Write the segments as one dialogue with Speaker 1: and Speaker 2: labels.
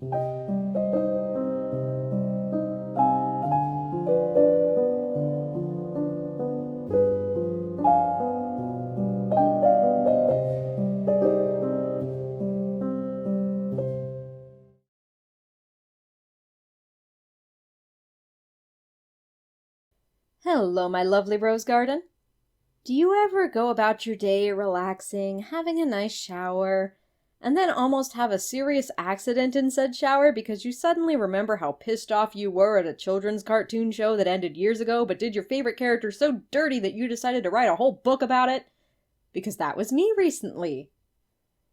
Speaker 1: Hello, my lovely rose garden. Do you ever go about your day relaxing, having a nice shower, and then almost have a serious accident in said shower because you suddenly remember how pissed off you were at a children's cartoon show that ended years ago but did your favorite character so dirty that you decided to write a whole book about it? Because that was me recently.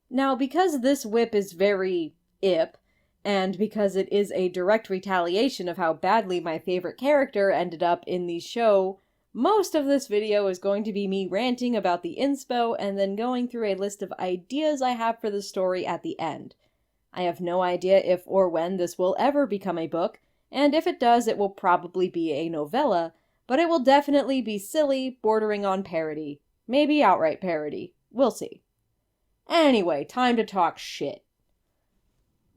Speaker 1: Now, because this WIP is very IP, and because it is a direct retaliation of how badly my favorite character ended up in the show, most of this video is going to be me ranting about the inspo and then going through a list of ideas I have for the story at the end. I have no idea if or when this will ever become a book, and if it does, it will probably be a novella, but it will definitely be silly, bordering on parody. Maybe outright parody. We'll see. Anyway, time to talk shit.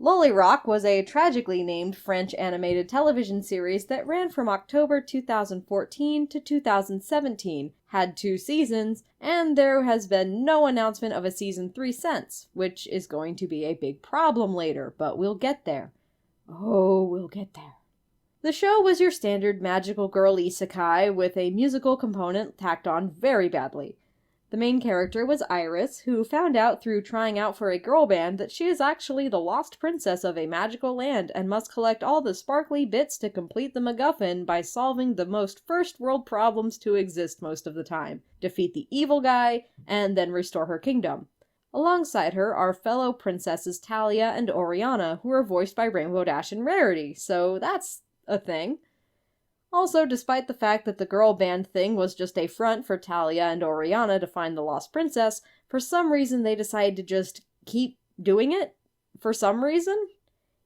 Speaker 1: Lollyrock was a tragically named French animated television series that ran from October 2014 to 2017, had 2 seasons, and there has been no announcement of a season 3 since, which is going to be a big problem later, but we'll get there. Oh, we'll get there. The show was your standard magical girl isekai with a musical component tacked on very badly. The main character was Iris, who found out through trying out for a girl band that she is actually the lost princess of a magical land and must collect all the sparkly bits to complete the MacGuffin by solving the most first-world problems to exist most of the time, defeat the evil guy, and then restore her kingdom. Alongside her are fellow princesses Talia and Oriana, who are voiced by Rainbow Dash and Rarity, so that's a thing. Also, despite the fact that the girl band thing was just a front for Talia and Oriana to find the lost princess, for some reason they decided to just keep doing it. For some reason?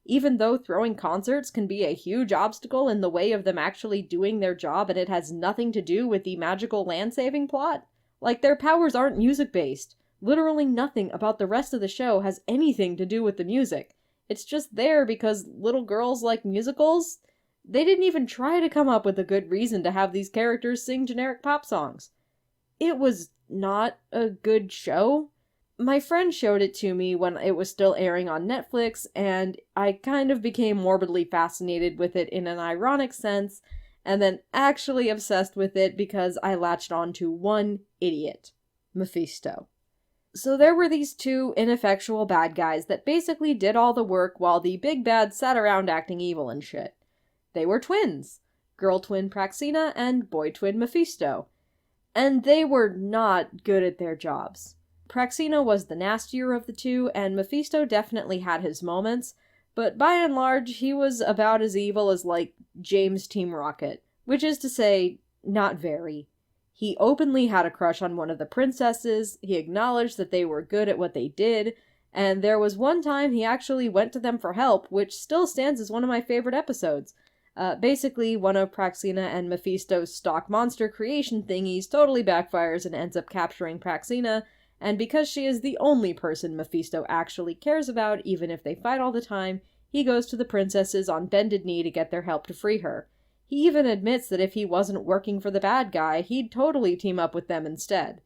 Speaker 1: Even though throwing concerts can be a huge obstacle in the way of them actually doing their job and it has nothing to do with the magical land-saving plot. Like, their powers aren't music-based. Literally nothing about the rest of the show has anything to do with the music. It's just there because little girls like musicals. They didn't even try to come up with a good reason to have these characters sing generic pop songs. It was not a good show. My friend showed it to me when it was still airing on Netflix, and I kind of became morbidly fascinated with it in an ironic sense, and then actually obsessed with it because I latched on to one idiot. Mephisto. So there were these 2 ineffectual bad guys that basically did all the work while the big bad sat around acting evil and shit. They were twins, girl twin Praxina and boy twin Mephisto, and they were not good at their jobs. Praxina was the nastier of the 2, and Mephisto definitely had his moments, but by and large he was about as evil as, like, James Team Rocket, which is to say, not very. He openly had a crush on one of the princesses, he acknowledged that they were good at what they did, and there was one time he actually went to them for help, which still stands as one of my favorite episodes. Basically, one of Praxina and Mephisto's stock monster creation thingies totally backfires and ends up capturing Praxina, and because she is the only person Mephisto actually cares about, even if they fight all the time, he goes to the princesses on bended knee to get their help to free her. He even admits that if he wasn't working for the bad guy, he'd totally team up with them instead.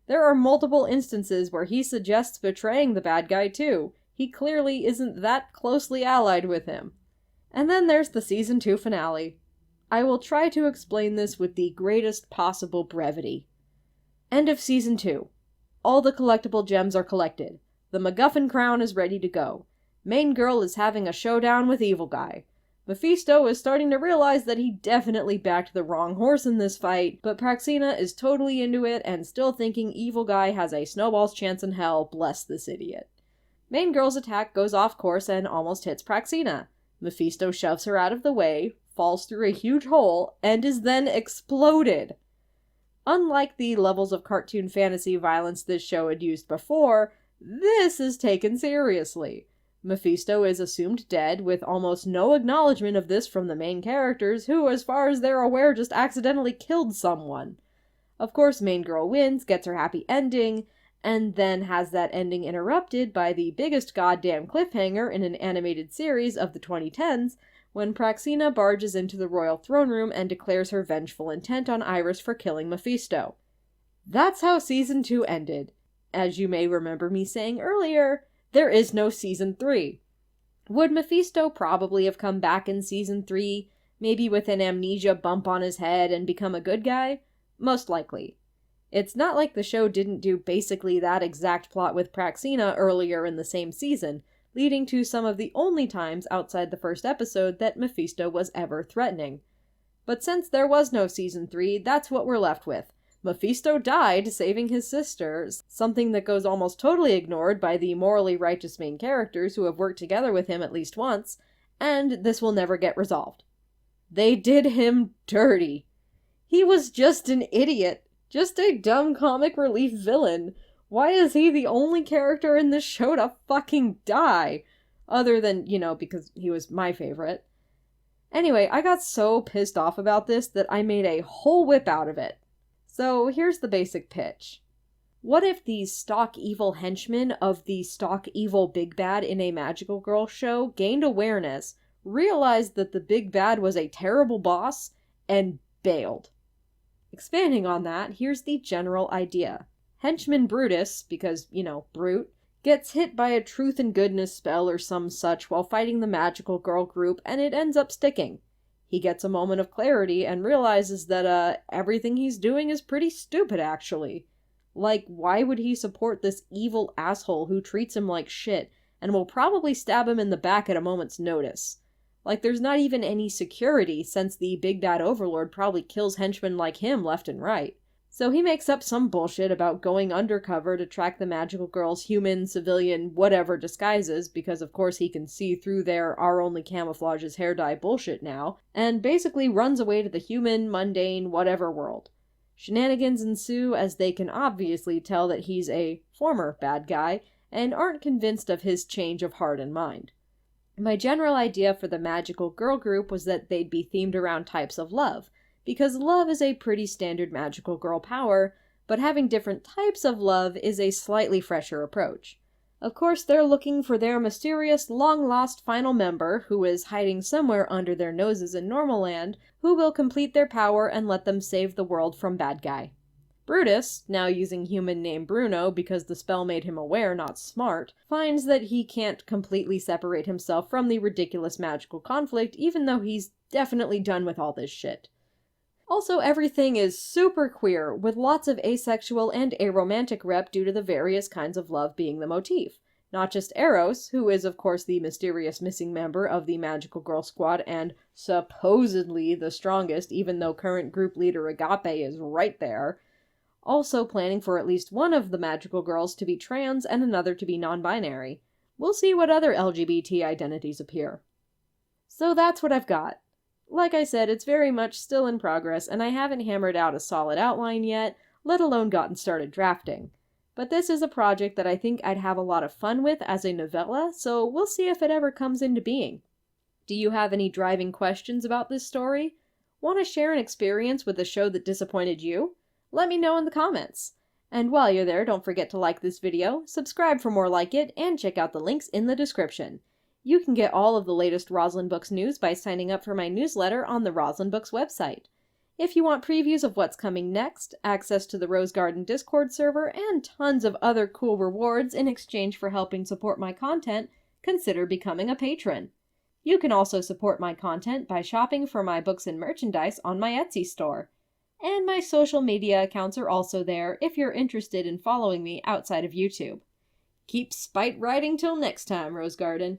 Speaker 1: There are multiple instances where he suggests betraying the bad guy too. He clearly isn't that closely allied with him. And then there's the Season 2 finale. I will try to explain this with the greatest possible brevity. End of Season 2. All the collectible gems are collected. The MacGuffin crown is ready to go. Main girl is having a showdown with evil guy. Mephisto is starting to realize that he definitely backed the wrong horse in this fight, but Praxina is totally into it and still thinking evil guy has a snowball's chance in hell, bless this idiot. Main girl's attack goes off course and almost hits Praxina. Mephisto shoves her out of the way, falls through a huge hole, and is then exploded. Unlike the levels of cartoon fantasy violence this show had used before, this is taken seriously. Mephisto is assumed dead, with almost no acknowledgement of this from the main characters, who, as far as they're aware, just accidentally killed someone. Of course, main girl wins, gets her happy ending, and then has that ending interrupted by the biggest goddamn cliffhanger in an animated series of the 2010s, when Praxina barges into the royal throne room and declares her vengeful intent on Iris for killing Mephisto. That's how Season 2 ended. As you may remember me saying earlier, there is no Season 3. Would Mephisto probably have come back in Season 3, maybe with an amnesia bump on his head and become a good guy? Most likely. It's not like the show didn't do basically that exact plot with Praxina earlier in the same season, leading to some of the only times outside the first episode that Mephisto was ever threatening. But since there was no Season 3, that's what we're left with. Mephisto died saving his sisters, something that goes almost totally ignored by the morally righteous main characters who have worked together with him at least once, and this will never get resolved. They did him dirty. He was just an idiot. Just a dumb comic relief villain. Why is he the only character in this show to fucking die? Other than, because he was my favorite. Anyway, I got so pissed off about this that I made a whole WIP out of it. So here's the basic pitch. What if these stock evil henchmen of the stock evil big bad in a magical girl show gained awareness, realized that the big bad was a terrible boss, and bailed? Expanding on that, here's the general idea. Henchman Brutus, because, brute, gets hit by a truth and goodness spell or some such while fighting the magical girl group, and it ends up sticking. He gets a moment of clarity and realizes that, everything he's doing is pretty stupid, actually. Like, why would he support this evil asshole who treats him like shit, and will probably stab him in the back at a moment's notice? Like, there's not even any security, since the big bad overlord probably kills henchmen like him left and right. So he makes up some bullshit about going undercover to track the magical girl's human, civilian, whatever disguises, because of course he can see through their our only camouflage is hair dye bullshit now, and basically runs away to the human, mundane, whatever world. Shenanigans ensue as they can obviously tell that he's a former bad guy, and aren't convinced of his change of heart and mind. My general idea for the magical girl group was that they'd be themed around types of love, because love is a pretty standard magical girl power, but having different types of love is a slightly fresher approach. Of course, they're looking for their mysterious, long-lost final member, who is hiding somewhere under their noses in Normal Land, who will complete their power and let them save the world from bad guy. Brutus, now using human name Bruno because the spell made him aware, not smart, finds that he can't completely separate himself from the ridiculous magical conflict, even though he's definitely done with all this shit. Also, everything is super queer, with lots of asexual and aromantic rep due to the various kinds of love being the motif. Not just Eros, who is of course the mysterious missing member of the Magical Girl Squad and supposedly the strongest, even though current group leader Agape is right there. Also planning for at least one of the magical girls to be trans and another to be non-binary. We'll see what other LGBT identities appear. So that's what I've got. Like I said, it's very much still in progress, and I haven't hammered out a solid outline yet, let alone gotten started drafting. But this is a project that I think I'd have a lot of fun with as a novella, so we'll see if it ever comes into being. Do you have any driving questions about this story? Want to share an experience with a show that disappointed you? Let me know in the comments. And while you're there, don't forget to like this video, subscribe for more like it, and check out the links in the description. You can get all of the latest Roselin Books news by signing up for my newsletter on the Roselin Books website. If you want previews of what's coming next, access to the Rose Garden Discord server, and tons of other cool rewards in exchange for helping support my content, consider becoming a patron. You can also support my content by shopping for my books and merchandise on my Etsy store. And my social media accounts are also there if you're interested in following me outside of YouTube. Keep spite riding till next time, Rose Garden.